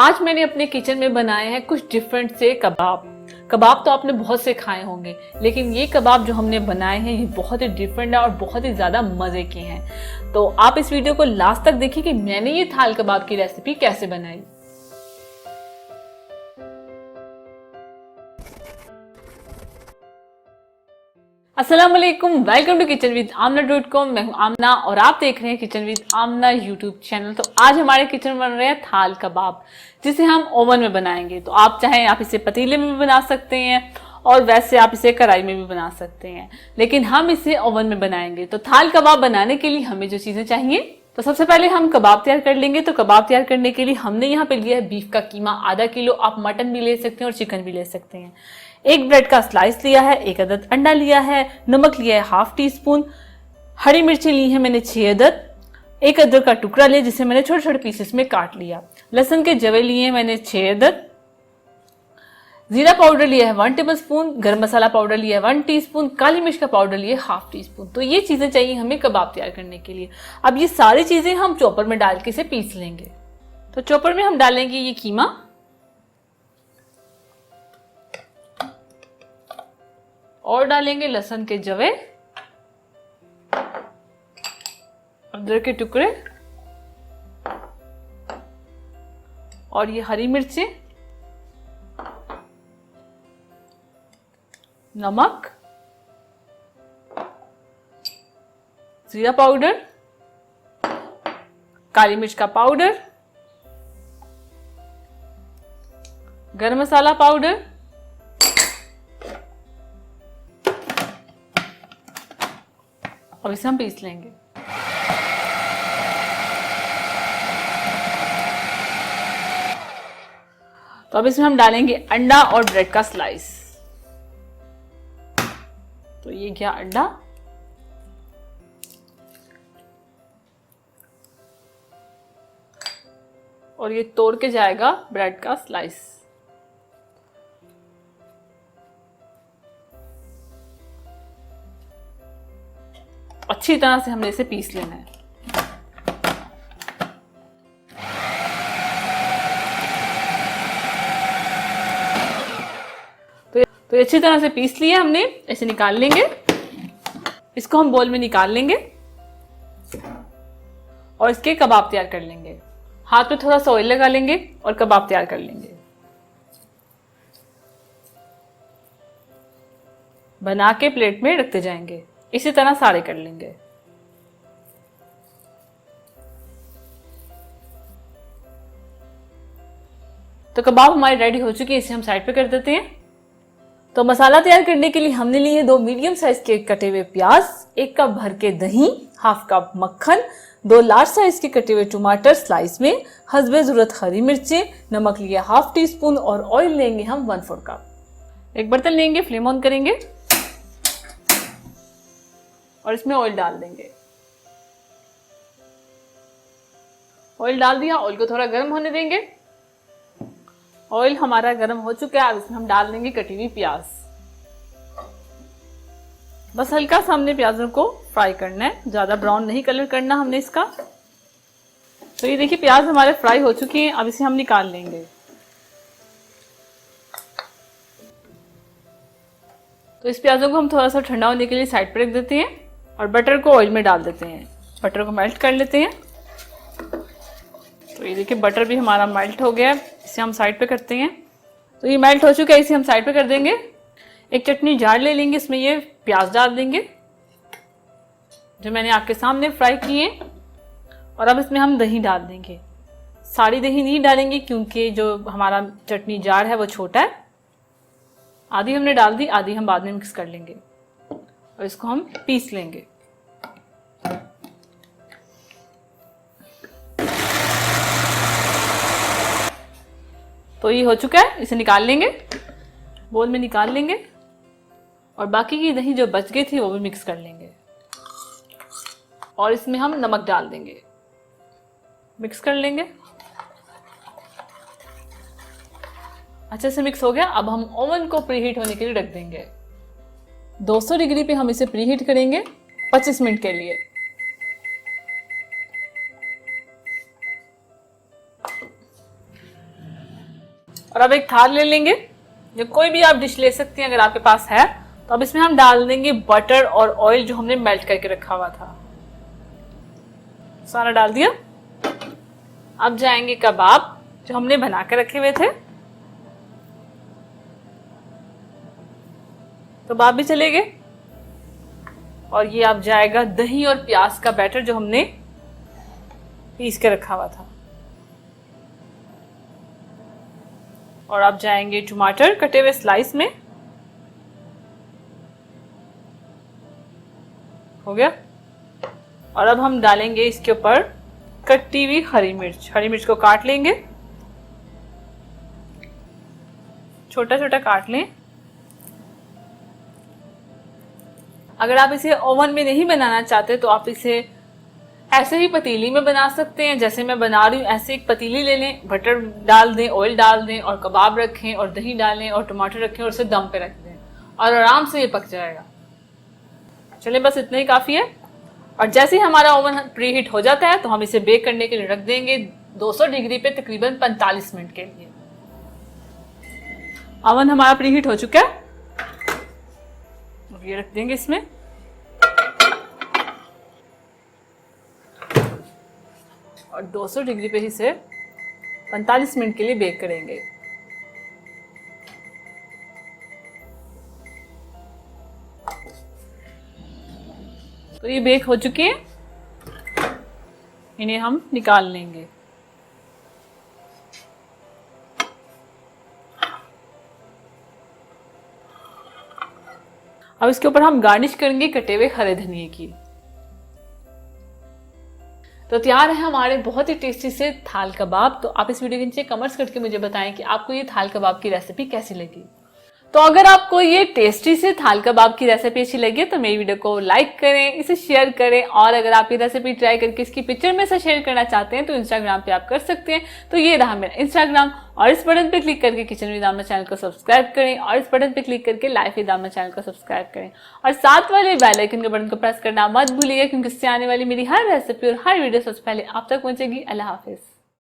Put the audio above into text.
आज मैंने अपने किचन में बनाए हैं कुछ डिफरेंट से कबाब। कबाब तो आपने बहुत से खाए होंगे, लेकिन ये कबाब जो हमने बनाए हैं ये बहुत ही डिफरेंट है और बहुत ही ज्यादा मजे के हैं। तो आप इस वीडियो को लास्ट तक देखिए कि मैंने ये थाल कबाब की रेसिपी कैसे बनाई। अस्सलाम वालेकुम, वेलकम टू किचन विद आमना.com। मैं हूं आमना और आप देख रहे हैं kitchen with Amna YouTube channel. तो आज हमारे किचन में बन रहे हैं थाल कबाब, जिसे हम ओवन में बनाएंगे। तो आप चाहें आप इसे पतीले में भी बना सकते हैं और वैसे आप इसे कढ़ाई में भी बना सकते हैं, लेकिन हम इसे ओवन में बनाएंगे। तो थाल कबाब बनाने के लिए हमें जो चीजें चाहिए, तो सबसे पहले हम कबाब तैयार कर लेंगे। तो कबाब तैयार करने के लिए हमने यहाँ पे लिया है बीफ का कीमा आधा किलो। आप मटन भी ले सकते हैं और चिकन भी ले सकते हैं। एक ब्रेड का स्लाइस लिया है, एक अदद अंडा लिया है, नमक लिया है हाफ टी स्पून, हरी मिर्ची ली है मैंने 6 अदद, एक अदरक का टुकड़ा लिया जिसे मैंने छोटे छोटे पीसेस में काट लिया, लहसुन के जवे लिए हैं मैंने 6 अदद, जीरा पाउडर लिया है 1 टेबल स्पून, गरम मसाला पाउडर लिया है 1 टीस्पून, काली मिर्च का पाउडर लिया है हाफ टी स्पून। तो ये चीजें चाहिए हमें कबाब तैयार करने के लिए। अब ये सारी चीजें हम चॉपर में डाल के इसे पीस लेंगे। तो चॉपर में हम डालेंगे ये कीमा, और डालेंगे लहसुन के जवे, अदरक के टुकड़े और ये हरी मिर्चें, नमक, जीरा पाउडर, काली मिर्च का पाउडर, गरम मसाला पाउडर, और इसे हम पीस लेंगे। तो अब इसमें हम डालेंगे अंडा और ब्रेड का स्लाइस। तो ये क्या अंडा, और ये तोड़ के जाएगा ब्रेड का स्लाइस। अच्छी तरह से हमने इसे पीस लेना है। तो अच्छी तरह से पीस लिया हमने, इसे निकाल लेंगे। इसको हम बोल में निकाल लेंगे और इसके कबाब तैयार कर लेंगे। हाथ में थोड़ा सा ऑयल लगा लेंगे और कबाब तैयार कर लेंगे। बना के प्लेट में रखते जाएंगे, इसी तरह सारे कर लेंगे। तो कबाब हमारी रेडी हो चुकी है, इसे हम साइड पे कर देते हैं। तो मसाला तैयार करने के लिए हमने लिए 2 मीडियम साइज के कटे हुए प्याज, 1 कप भर के दही, हाफ कप मक्खन, 2 लार्ज साइज के कटे हुए टमाटर स्लाइस में, हस्बे जरूरत हरी मिर्चें, नमक लिया हाफ टी स्पून और ऑयल लेंगे हम 1/4 कप। एक बर्तन लेंगे, फ्लेम ऑन करेंगे और इसमें ऑयल डाल देंगे। ऑयल डाल दिया, ऑयल को थोड़ा गर्म होने देंगे। ऑयल हमारा गर्म हो चुका है। अब इसमें हम डाल देंगे कटी हुई प्याज। बस हल्का सा हमने प्याजों को फ्राई करना है, ज्यादा ब्राउन नहीं कलर करना हमने इसका। तो ये देखिए प्याज हमारे फ्राई हो चुके हैं। अब इसे हम निकाल लेंगे। तो इस प्याजों को हम थोड़ा सा ठंडा होने के लिए साइड पर रख देते हैं और बटर को ऑयल में डाल देते हैं। बटर को मेल्ट कर लेते हैं। तो ये देखिए बटर भी हमारा मेल्ट हो गया, इसे हम साइड पे करते हैं। तो ये मेल्ट हो चुका है, इसे हम साइड पे कर देंगे। एक चटनी जार ले लेंगे, इसमें ये प्याज डाल देंगे जो मैंने आपके सामने फ्राई किए, और अब इसमें हम दही डाल देंगे। सारी दही नहीं डालेंगे क्योंकि जो हमारा चटनी जार है वो छोटा है। आधी हमने डाल दी, आधी हम बाद में मिक्स कर लेंगे और इसको हम पीस लेंगे। तो ये हो चुका है, इसे निकाल लेंगे, बोल में निकाल लेंगे और बाकी की दही जो बच गई थी वो भी मिक्स कर लेंगे और इसमें हम नमक डाल देंगे, मिक्स कर लेंगे। अच्छे से मिक्स हो गया। अब हम ओवन को प्रीहीट होने के लिए रख देंगे। 200 डिग्री पे हम इसे प्रीहीट करेंगे 25 मिनट के लिए। और अब एक थाल ले लेंगे, या कोई भी आप डिश ले सकती हैं अगर आपके पास है। तो अब इसमें हम डाल देंगे बटर और ऑयल जो हमने मेल्ट करके रखा हुआ था, सारा डाल दिया। अब जाएंगे कबाब जो हमने बना के रखे हुए थे, कबाब भी चले गए। और ये अब जाएगा दही और प्याज का बैटर जो हमने पीस के रखा हुआ था। और अब जाएंगे टमाटर कटे हुए स्लाइस में, हो गया। और अब हम डालेंगे इसके ऊपर कटी हुई हरी मिर्च। हरी मिर्च को काट लेंगे, छोटा छोटा काट लें। अगर आप इसे ओवन में नहीं बनाना चाहते तो आप इसे ऐसे ही पतीली में बना सकते हैं, जैसे मैं बना रही हूँ। ऐसे एक पतीली ले लें, बटर डाल दें, ऑयल डाल दें और कबाब रखें और दही डालें और टमाटर रखें और उसे दम पे रख दें और आराम से ये पक जाएगा। चलिए बस इतना ही काफ़ी है। और जैसे ही हमारा ओवन प्री हीट हो जाता है तो हम इसे बेक करने के लिए रख देंगे 200 डिग्री पे तकरीबन 45 मिनट के लिए। ओवन हमारा प्री हीट हो चुका है, ये रख देंगे इसमें। और 200 डिग्री पे ही से 45 मिनट के लिए बेक करेंगे। तो ये बेक हो चुके हैं, इन्हें हम निकाल लेंगे। अब इसके ऊपर हम गार्निश करेंगे कटे हुए हरे धनिए की। तो तैयार है हमारे बहुत ही टेस्टी से थाल कबाब। तो आप इस वीडियो के नीचे कमेंट्स करके मुझे बताएं कि आपको ये थाल कबाब की रेसिपी कैसी लगी। तो अगर आपको ये टेस्टी से थाल कबाब की रेसिपी अच्छी लगी तो मेरी वीडियो को लाइक करें, इसे शेयर करें। और अगर आप ये रेसिपी ट्राई करके इसकी पिक्चर में से शेयर करना चाहते हैं तो इंस्टाग्राम पे आप कर सकते हैं। तो ये रहा मेरा इंस्टाग्राम, और इस बटन पे क्लिक करके किचन विद आमना चैनल को सब्सक्राइब करें, और इस बटन पे क्लिक करके लाइफ विद आमना चैनल को सब्सक्राइब करें, और साथ वाले बेल आइकन के बटन को प्रेस करना मत भूलिएगा, क्योंकि इससे आने वाली मेरी हर रेसिपी और हर वीडियो सबसे पहले आप तक पहुंचेगी। अल्लाह हाफिज।